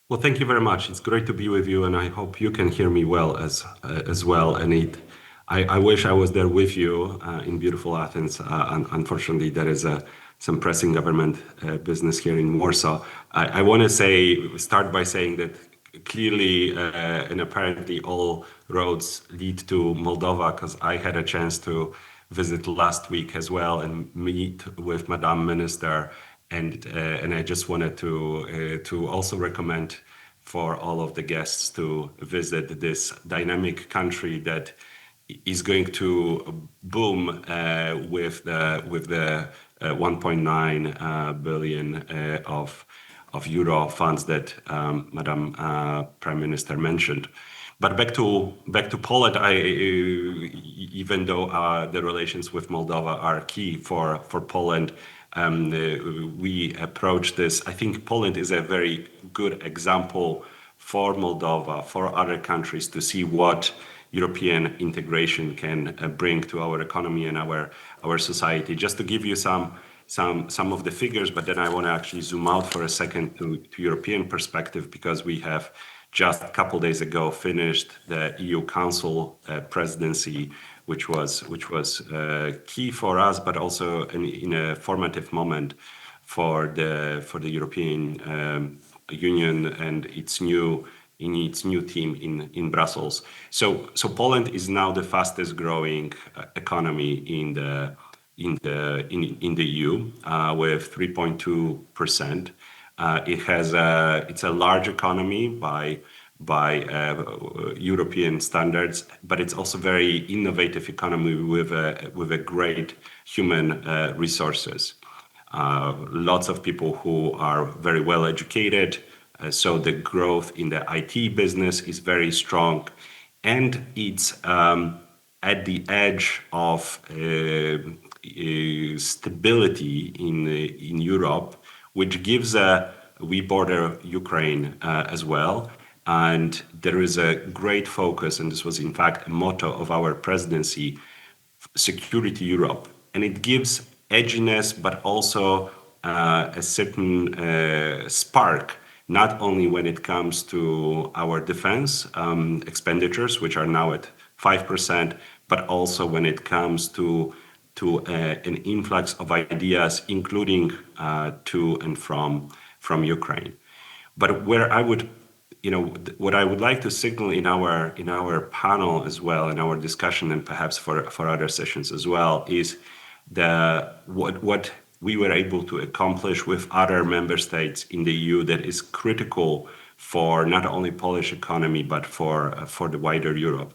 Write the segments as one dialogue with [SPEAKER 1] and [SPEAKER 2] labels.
[SPEAKER 1] Well, thank you very much. It's great to be with you, and I hope you can hear me well as well. And I wish I was there with you in beautiful Athens. Unfortunately, there is some pressing government business here in Warsaw. I want to start by saying that clearly and apparently all roads lead to Moldova, because I had a chance to visit last week as well and meet with Madam Minister. And I just wanted to also recommend for all of the guests to visit this dynamic country that is going to boom with the 1.9 billion of euro funds that Madam Prime Minister mentioned. But back to Poland, even though the relations with Moldova are key for Poland, we approach this. I think Poland is a very good example for Moldova, for other countries to see what European integration can bring to our economy and our society. Just to give you some of the figures, but then I want to actually zoom out for a second to European perspective, because we have just a couple of days ago finished the EU Council presidency, which was key for us, but also in a formative moment for the European Union and its new team in Brussels. So Poland is now the fastest growing economy in the EU with 3.2%. It's a large economy by European standards, but it's also very innovative economy with a great human resources. Lots of people who are very well educated, so the growth in the IT business is very strong, and it's at the edge of stability in Europe, which gives we border Ukraine as well. And there is a great focus, and this was in fact a motto of our presidency, Security Europe. And it gives edginess, but also a certain spark, not only when it comes to our defense expenditures, which are now at 5%, but also when it comes to an influx of ideas, including to and from Ukraine. But what I would like to signal in our panel as well, in our discussion, and perhaps for other sessions as well, is what we were able to accomplish with other member states in the EU that is critical for not only Polish economy, but for the wider Europe.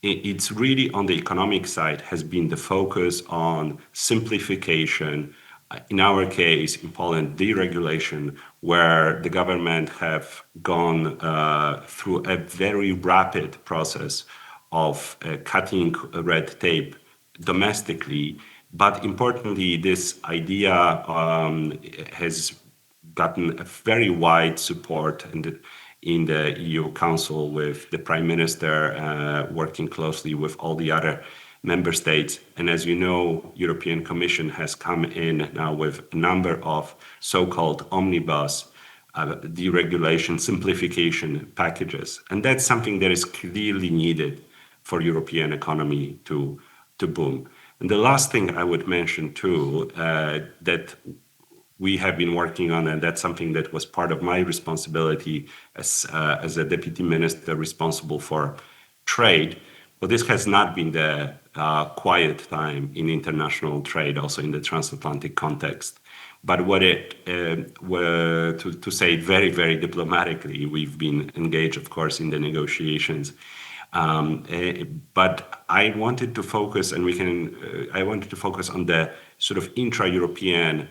[SPEAKER 1] It's really on the economic side has been the focus on simplification. In our case, in Poland, deregulation, where the government have gone through a very rapid process of cutting red tape domestically. But importantly, this idea has gotten a very wide support in the EU Council, with the Prime Minister working closely with all the other member states. And as you know, European Commission has come in now with a number of so-called omnibus deregulation simplification packages. And that's something that is clearly needed for European economy to boom. And the last thing I would mention too, that we have been working on, and that's something that was part of my responsibility as a deputy minister responsible for trade. But this has not been the quiet time in international trade, also in the transatlantic context. But to say it very, very diplomatically, we've been engaged, of course, in the negotiations. But I wanted to focus, on the sort of intra-European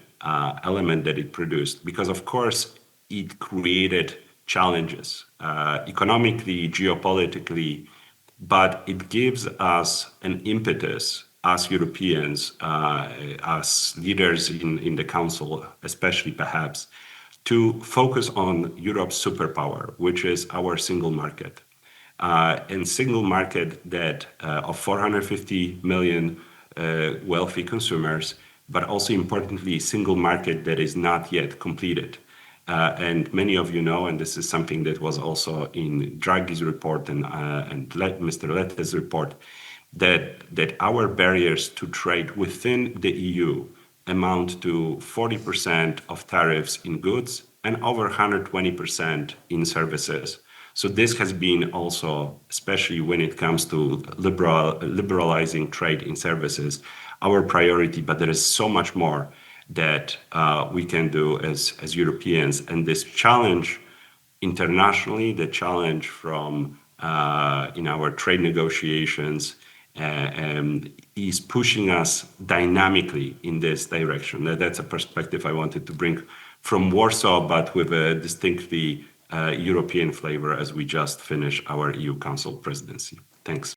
[SPEAKER 1] element that it produced, because of course it created challenges economically, geopolitically, but it gives us an impetus as Europeans, as leaders in the Council, especially perhaps, to focus on Europe's superpower, which is our single market. And single market that of 450 million wealthy consumers, but also importantly, single market that is not yet completed. and many of you know, and this is something that was also in Draghi's report and Mr. Lette's report, that our barriers to trade within the EU amount to 40% of tariffs in goods and over 120% in services. So this has been also, especially when it comes to liberalizing trade in services, our priority, but there is so much more that we can do as Europeans. And this challenge internationally, the challenge from in our trade negotiations is pushing us dynamically in this direction. That's a perspective I wanted to bring from Warsaw, but with a distinctly European flavor as we just finished our EU Council presidency. Thanks.